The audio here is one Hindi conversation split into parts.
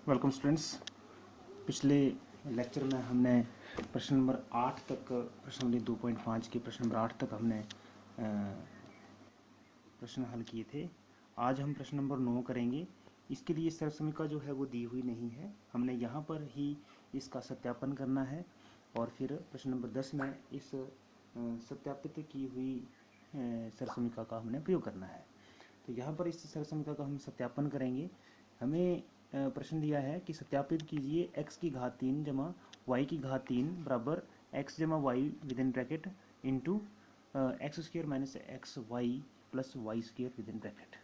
Welcome students. पिछले लेक्चर में हमने प्रश्न नंबर 8 तक, प्रश्न नंबर 2.5 के प्रश्न नंबर 8 तक हमने प्रश्न हल किए थे। आज हम प्रश्न नंबर 9 करेंगे। इसके लिए सरसमीका जो है वो दी हुई नहीं है, हमने यहाँ पर ही इसका सत्यापन करना है और फिर प्रश्न नंबर 10 में इस सत्यापित की हुई सरसमीका का हमने प्रयोग करना है। तो यहाँ पर इस सरसमीका का हम सत्यापन करेंगे। हमें प्रश्न दिया है कि सत्यापित कीजिए x की घात 3 जमा y की घात 3 बराबर x जमा Y with in bracket into X square minus X Y plus Y square with in bracket.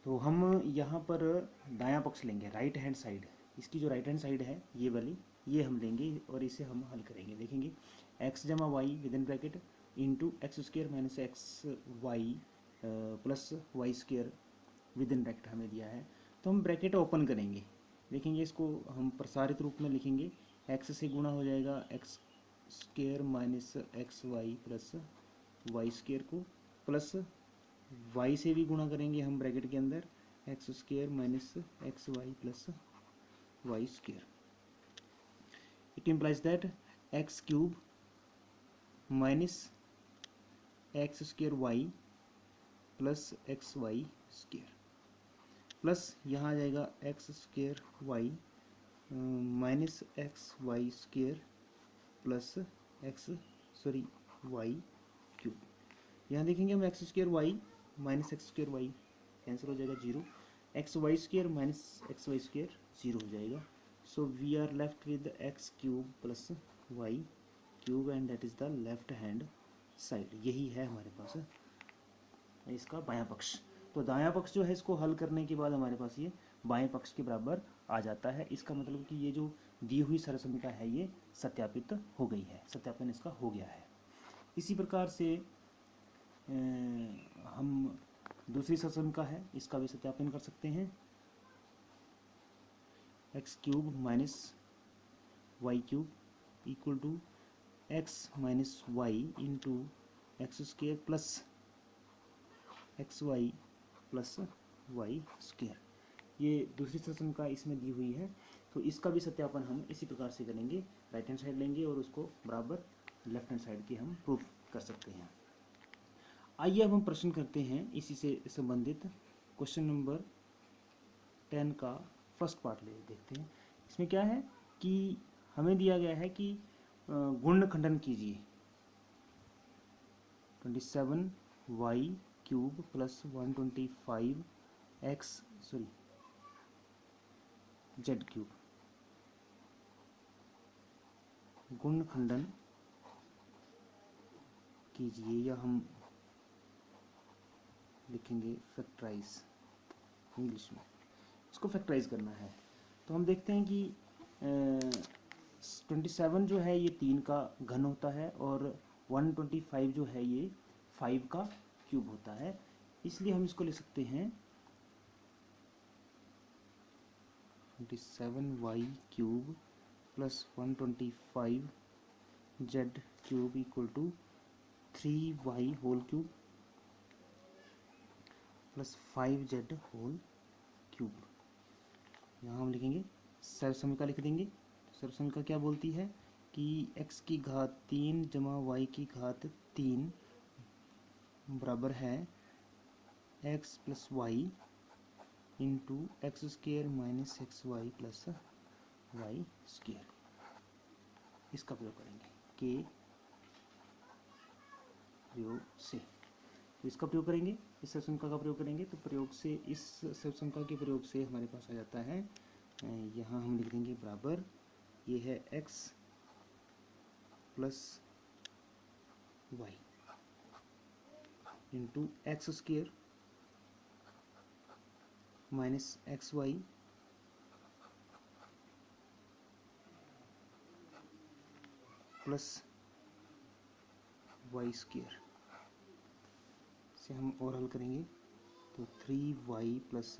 तो हम यहाँ पर दायां पक्ष लेंगे, राइट हैंड साइड। इसकी जो राइट हैंड साइड है ये वाली, ये हम लेंगे और इसे हम हल करेंगे। देखेंगे x जमा Y with in bracket into X square minus X Y plus Y square with in bracket हमें दिया है। तो हम ब्रैकेट ओपन करेंगे, देखेंगे इसको हम प्रसारित रूप में लिखेंगे। x से गुणा हो जाएगा X square minus X Y plus Y square को, प्लस y से भी गुणा करेंगे हम ब्रैकेट के अंदर, X square minus X Y plus Y square. It implies that X cube minus X square Y plus X Y square plus यहाँ आ जाएगा X square Y minus X Y square plus Y cube. यहाँ देखेंगे हम X square Y minus X square Y cancel हो जाएगा, zero. X Y square minus X Y square zero हो जाएगा। So we are left with X cube plus Y cube and that is the left hand side. यही है हमारे पास इसका बायां पक्ष। तो दायां पक्ष जो है इसको हल करने के बाद हमारे पास ये बाएं पक्ष के बराबर आ जाता है। इसका मतलब कि ये जो दी हुई सरसमीका है ये सत्यापित हो गई है, सत्यापन इसका हो गया है। इसी प्रकार से हम दूसरी सरसमीका है, इसका भी सत्यापन कर सकते हैं। X cube minus Y cube equal to X minus Y into X square plus X Y plus Y square. ये दूसरी सरसमीका इसमें दी हुई है। तो इसका भी सत्यापन हम इसी प्रकार से करेंगे, राइट हैंड साइड लेंगे और उसको बराबर लेफ्ट हैंड साइड की हम प्रूफ कर सकते हैं। आइए अब हम प्रश्न करते हैं इसी से संबंधित। क्वेश्चन नंबर 10 का फर्स्ट पार्ट ले देखते हैं। इसमें क्या है कि हमें दिया गया है कि गुणनखंडन कीजिए 27y cube plus 125 Z cube. गुणनखंडन कीजिए, या हम लिखेंगे फैक्टराइज इंग्लिश में, इसको फैक्टराइज करना है। तो हम देखते हैं कि 27 जो है ये 3 का घन होता है और 125 जो है ये 5 का क्यूब होता है। इसलिए हम इसको लिख सकते हैं 27y cube plus 125 Z cube equal to 3y whole cube plus 5z whole cube. यहाँ हम लिखेंगे सरसमीका लिख देंगे। सरसमीका क्या बोलती है कि x की घात 3 जमा y की घात 3 बराबर है x plus Y into X square minus X Y plus Y square. इसका प्रयोग करेंगे के प्रयोग से। तो इसका प्रयोग करेंगे, इस सरसमीका का प्रयोग करेंगे। तो प्रयोग से, इस सरसमीका के प्रयोग से हमारे पास आ जाता है, यहाँ हम लिख देंगे बराबर, ये है x plus Y into X square minus X Y plus Y square से हम और हल करेंगे। तो 3y plus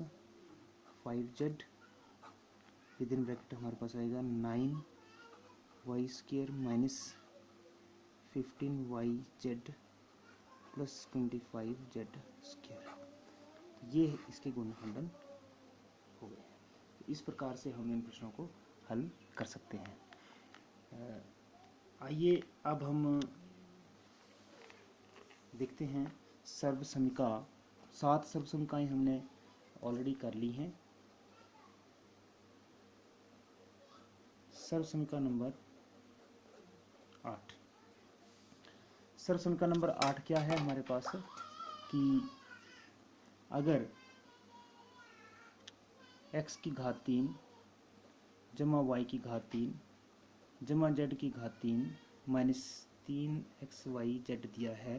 5z with in bracket हमारे पास आएगा 9y square minus 15yz plus 25z square. ये इसके गुणनखंडन हो गए। इस प्रकार से हम इन प्रश्नों को हल कर सकते हैं। आइए अब हम देखते हैं सर्व समीका। 7 सर्व समीकाएँ हमने ऑलरेडी कर ली हैं। सर्व समीका नंबर 8। सर्व समीका नंबर 8 क्या है हमारे पास कि अगर x की घात 3 जमा y की घात 3 जमा z की घात 3 माइनस 3xyz दिया है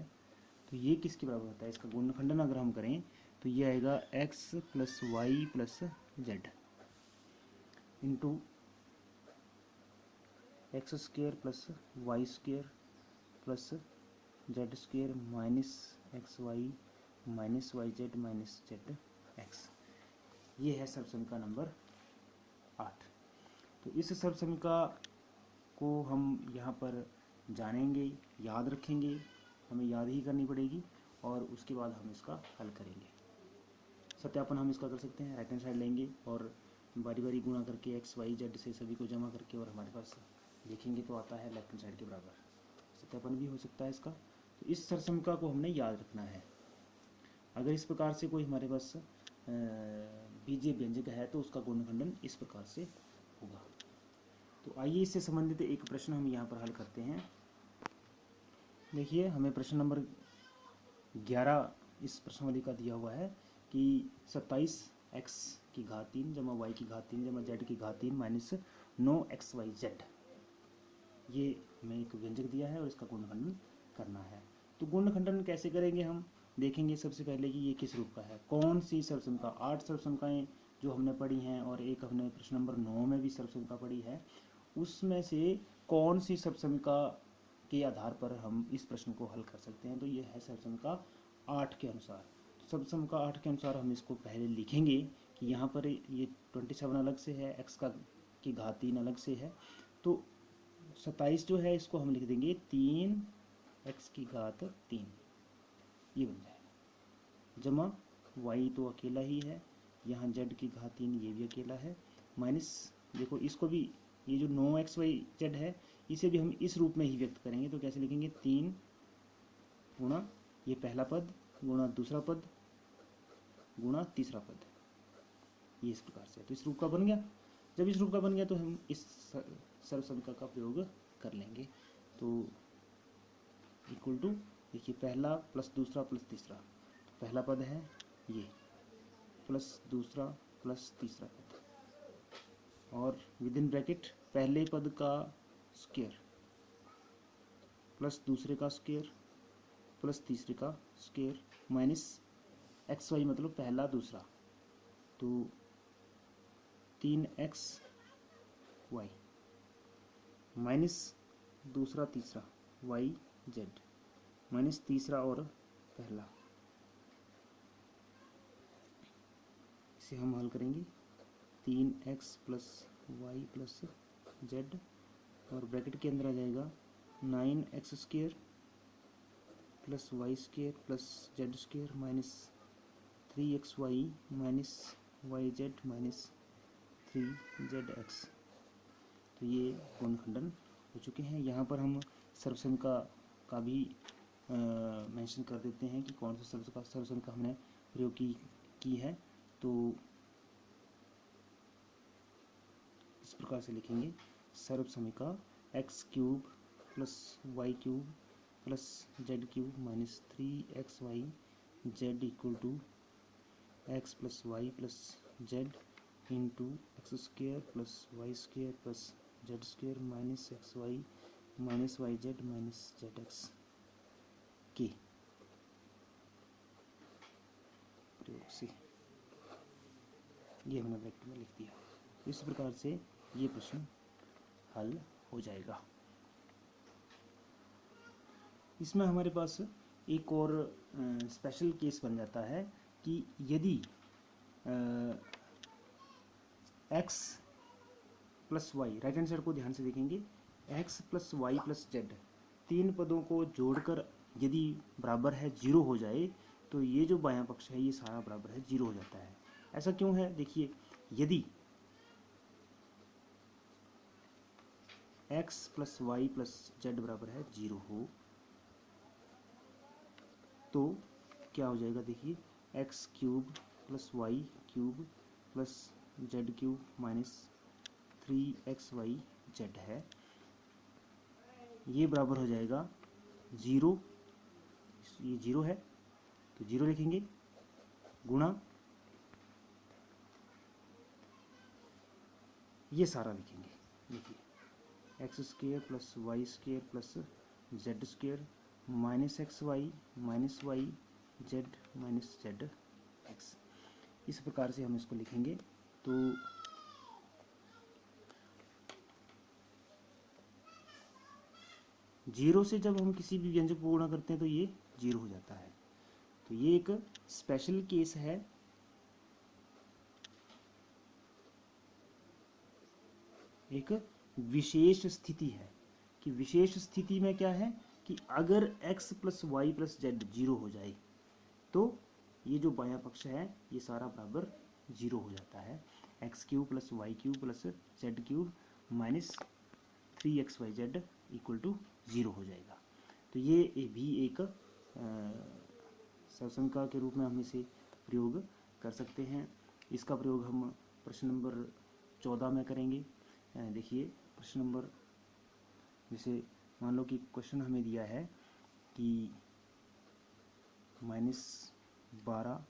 तो ये किसके बराबर होता है? इसका गुणनखंडन अगर हम करें तो ये आएगा x plus Y plus Z into X square plus Y square plus Z square minus X Y minus Y Z minus Z X. ये है सर्व समीका नंबर 8। तो इस सर्व समीका को हम यहाँ पर जानेंगे, याद रखेंगे, हमें याद ही करनी पड़ेगी और उसके बाद हम इसका हल करेंगे। सत्यापन हम इसका कर सकते हैं, राइट हैंड साइड लेंगे और बारी बारी गुणा करके एक्स वाई जेड से सभी को जमा करके और हमारे पास देखेंगे तो आता है लेफ्ट हैंड साइड के बराबर। सत्यापन भी हो सकता है इसका। तो इस सर्व समीका को हमने याद रखना है। अगर इस प्रकार से कोई हमारे पास बीजीय व्यंजक है तो उसका गुणनखंडन इस प्रकार से होगा। तो आइए इससे संबंधित एक प्रश्न हम यहाँ पर हल करते हैं। देखिए हमें प्रश्न नंबर 11 इस प्रश्नावली का दिया हुआ है कि 27x की घात 3 जमा y की घात 3 जमा z की घात 3 माइनस 9xyz, ये हमें एक व्यंजक दिया है और इसका गुणनखंडन करना है। तो गुणनखंडन कैसे करेंगे हम देखेंगे। सबसे पहले कि ये किस रूप का है, कौन सी सर्व समीका। 8 सर्व समीकाएँ जो हमने पढ़ी हैं और एक हमने प्रश्न नंबर 9 में भी सर्व समीका पढ़ी है, उसमें से कौन सी सर्व समीका के आधार पर हम इस प्रश्न को हल कर सकते हैं। तो ये है सर्व समीका 8 के अनुसार। सर्व समीका 8 के अनुसार हम इसको पहले लिखेंगे कि यहाँ पर ये 27 अलग से है, x की घात 3 अलग से है, तो 27 जो है इसको हम लिख देंगे 3x की घात 3, ये बन जाएगा, जमा y तो अकेला ही है, यहाँ z की घात 3 ये भी अकेला है, माइनस देखो इसको भी, ये जो 9xyz है इसे भी हम इस रूप में ही व्यक्त करेंगे। तो कैसे लिखेंगे, 3 गुणा ये पहला पद गुणा दूसरा पद गुणा तीसरा पद, ये इस प्रकार से। तो इस रूप का बन गया। जब इस रूप का बन गया तो हम इस सर्व समीका का प्रयोग कर लेंगे। तो इक्वल टू देखिए पहला प्लस दूसरा प्लस तीसरा, तो पहला पद है ये प्लस दूसरा प्लस तीसरा पद और विद इन ब्रैकेट पहले पद का स्क्वायर प्लस दूसरे का स्क्वायर प्लस तीसरे का स्क्वायर माइनस एक्स वाई मतलब पहला दूसरा, तो 3x वाई माइनस दूसरा तीसरा वाई जेड माइनस तीसरा और पहला, इसे हम हल करेंगे 3x plus Y plus Z और ब्रैकेट के अंदर आ जाएगा 9x square plus Y square plus Z square minus 3xy minus Y Z minus 3zx। तो ये गुणनखंडन हो चुके हैं। यहाँ पर हम सर्व समीका का भी मेंशन कर देते हैं कि कौन सा सर्व समीका हमने प्रयोग की है। तो इस प्रकार से लिखेंगे, सर्व समीका X cube plus Y cube plus Z cube minus 3xy Z equal to X plus Y plus Z into X square plus Y square plus Z square minus X Y minus Y Z minus Z X के प्रयोग से, ये हमने ब्रैकेट में लिख दिया। इस प्रकार से ये प्रश्न हल हो जाएगा। इसमें हमारे पास एक और स्पेशल केस बन जाता है कि यदि x plus Y, right hand side को ध्यान से देखेंगे, x plus Y plus Z तीन पदों को जोड़कर यदि बराबर है 0 हो जाए तो ये जो बायां पक्ष है ये सारा बराबर है 0 हो जाता है। ऐसा क्यों है, देखिए यदि X plus Y plus Z बराबर है 0 हो तो क्या हो जाएगा, देखिए X cube plus Y cube plus Z cube minus 3xy Z है, ये बराबर हो जाएगा 0, ये 0 है तो 0 लिखेंगे, गुणा ये सारा लिखेंगे, देखिए X square plus Y square plus Z square minus X Y Z minus Z X, इस प्रकार से हम इसको लिखेंगे। तो जीरो से जब हम किसी भी व्यंजक को गुणा करते हैं तो ये 0 हो जाता है। तो ये एक स्पेशल केस है, एक विशेष स्थिति है कि विशेष स्थिति में क्या है कि अगर x plus Y plus Z 0 हो जाए तो ये जो बायां पक्ष है ये सारा बराबर 0 हो जाता है, X cube plus Y cube plus Z cube minus 3xy Z equal to 0 हो जाएगा। तो ये भी एक सहसंख्या के रूप में हम इसे प्रयोग कर सकते हैं। इसका प्रयोग हम प्रश्न नंबर 14 में करेंगे। देखिए प्रश्न नंबर, जैसे मान लो कि क्वेश्चन हमें दिया है कि -12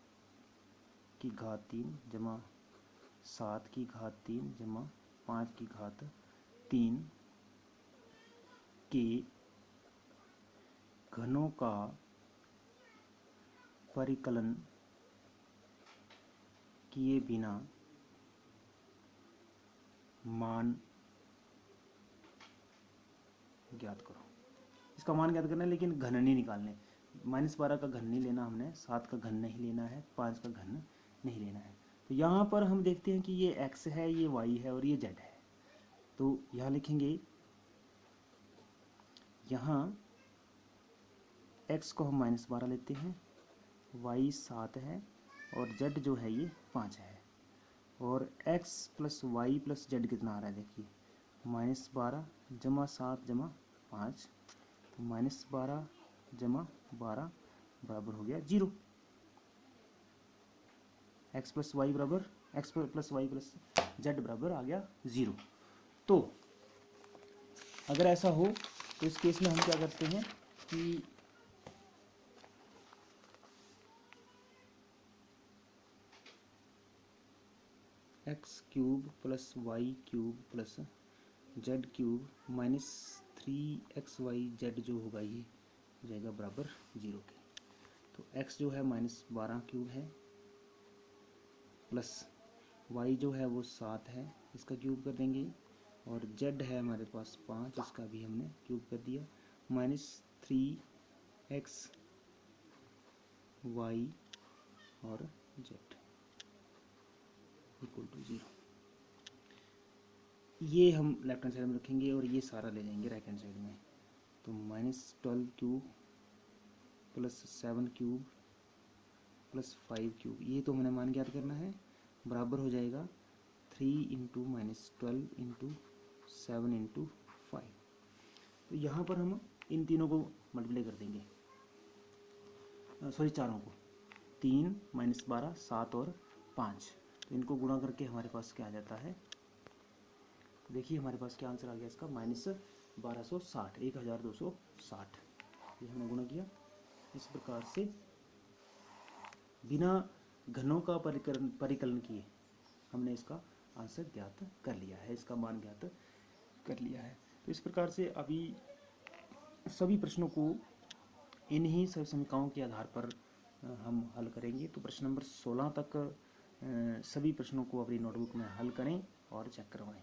की घात 3 जमा 7 की घात 3 जमा 5 की घात 3 के घनों का परिकलन किए बिना मान ज्ञात करो। इसका मान ज्ञात करना है लेकिन घन नहीं निकालने, -12 का घन नहीं लेना हमने, 7 का घन नहीं लेना है, 5 का घन नहीं लेना है। तो यहाँ पर हम देखते हैं कि ये x है, ये y है और ये z है। तो यहाँ लिखेंगे, यहाँ x को हम -12 लेते हैं, y 7 है और z जो है ये 5 है, और x plus Y plus Z कितना आ रहा है, देखिए -12 जमा 7 जमा 5, तो -12 जमा 12 बराबर हो गया 0। x प्लस वाई बराबर x plus Y plus Z बराबर आ गया 0। तो अगर ऐसा हो तो इस केस में हम क्या करते हैं कि X cube plus Y cube plus Z cube minus 3xy Z जो होगा ये हो जाएगा बराबर 0 के। तो x जो है -12 क्यूब है प्लस y जो है वो 7 है, इसका क्यूब कर देंगे, और z है हमारे पास 5, इसका भी हमने क्यूब कर दिया, -3xy और z इक्वल टू 0। ये हम लेफ्ट हैंड साइड में रखेंगे और ये सारा ले जाएंगे राइट हैंड साइड में। तो -12 cube plus 7 cube plus 5 cube, ये तो हमने मान ज्ञात करना है, बराबर हो जाएगा 3 इंटू -12 इंटू 7 इंटू 5। तो यहाँ पर हम इन तीनों को मल्टीप्लाई कर देंगे, सॉरी चारों को, 3 -12 7 और 5, तो इनको गुणा करके हमारे पास क्या आ जाता है, देखिए हमारे पास क्या आंसर आ गया इसका, -1260, 1260, ये हमने गुणा किया। इस प्रकार से बिना घनों का परिकलन किए हमने इसका आंसर ज्ञात कर लिया है, इसका मान ज्ञात कर लिया है। तो इस प्रकार से अभी सभी प्रश्नों को इन्हीं समीकरणों के आधार पर हम हल करेंगे। तो प्रश्न नंबर 16 तक सभी प्रश्नों को अपनी नोटबुक में हल करें और चेक करवाएं।